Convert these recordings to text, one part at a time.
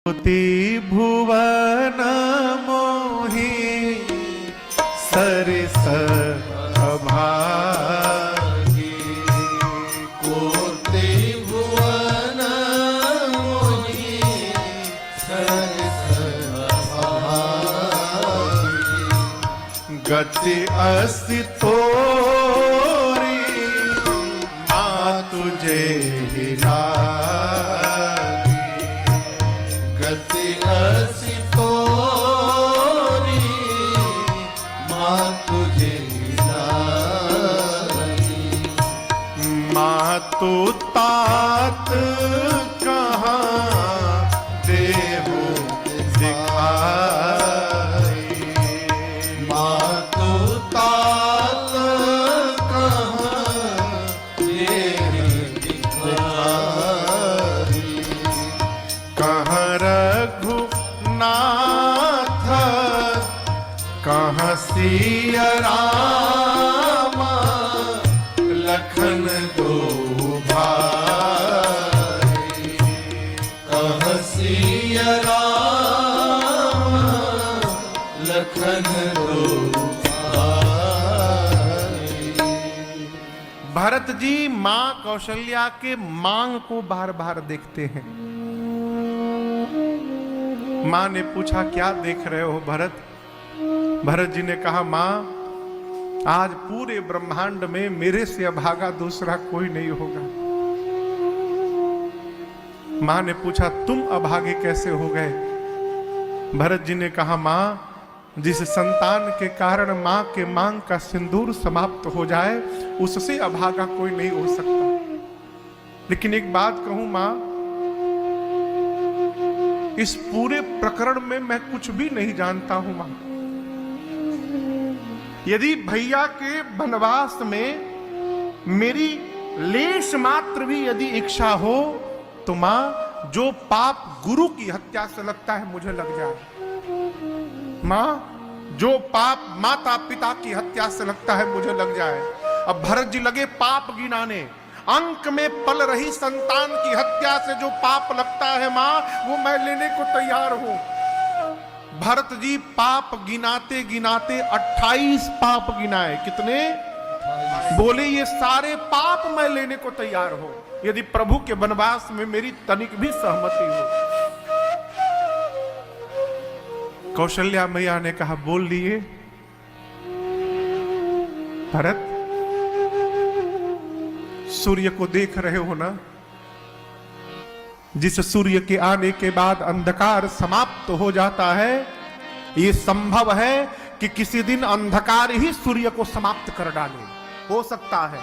भुवन मोहि सरिस अभागी, कोटि भुवन मोहि सरिस अभागी, गति असि तोरी माँ तुझे ही लागी, गति असि तोरी माँ तुझे लागी, माँ तू तात कहाँ देहु दिखाई, माँ तू तात कहाँ देहु दिखाई, कहाँ रघुनाथ कहाँ सिया रामा, लखन दो भाई, कहाँ सिया राम लखन दो भाई। भरत जी मां कौशल्या के मांग को बार बार देखते हैं। मां ने पूछा क्या देख रहे हो भरत? भरत जी ने कहा मां, आज पूरे ब्रह्मांड में मेरे से अभागा दूसरा कोई नहीं होगा। मां ने पूछा तुम अभागे कैसे हो गए? भरत जी ने कहा मां, जिस संतान के कारण मां के मांग का सिंदूर समाप्त हो जाए उससे अभागा कोई नहीं हो सकता। लेकिन एक बात कहूं मां, इस पूरे प्रकरण में मैं कुछ भी नहीं जानता हूं मां। यदि भैया के वनवास में मेरी लेश मात्र भी यदि इच्छा हो तो मां, जो पाप गुरु की हत्या से लगता है मुझे लग जाए। मां, जो पाप माता पिता की हत्या से लगता है मुझे लग जाए। अब भरत जी लगे पाप गिनाने। अंक में पल रही संतान की हत्या से जो पाप लगता है मां, वो मैं लेने को तैयार हूं। भरत जी पाप गिनाते गिनाते 28 पाप गिनाए। कितने? बोले ये सारे पाप मैं लेने को तैयार हूं यदि प्रभु के वनवास में मेरी तनिक भी सहमति हो। कौशल्या मैया ने कहा बोल लिए। भरत, सूर्य को देख रहे हो ना? जिस सूर्य के आने के बाद अंधकार समाप्त हो जाता है, ये संभव है कि किसी दिन अंधकार ही सूर्य को समाप्त कर डाले। हो सकता है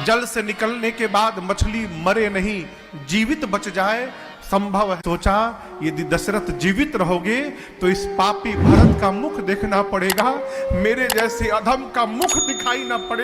जल से निकलने के बाद मछली मरे नहीं, जीवित बच जाए, संभव है। सोचा यदि दशरथ जीवित रहोगे तो इस पापी भरत का मुख देखना पड़ेगा, मेरे जैसे अधम का मुख दिखाई ना पड़े।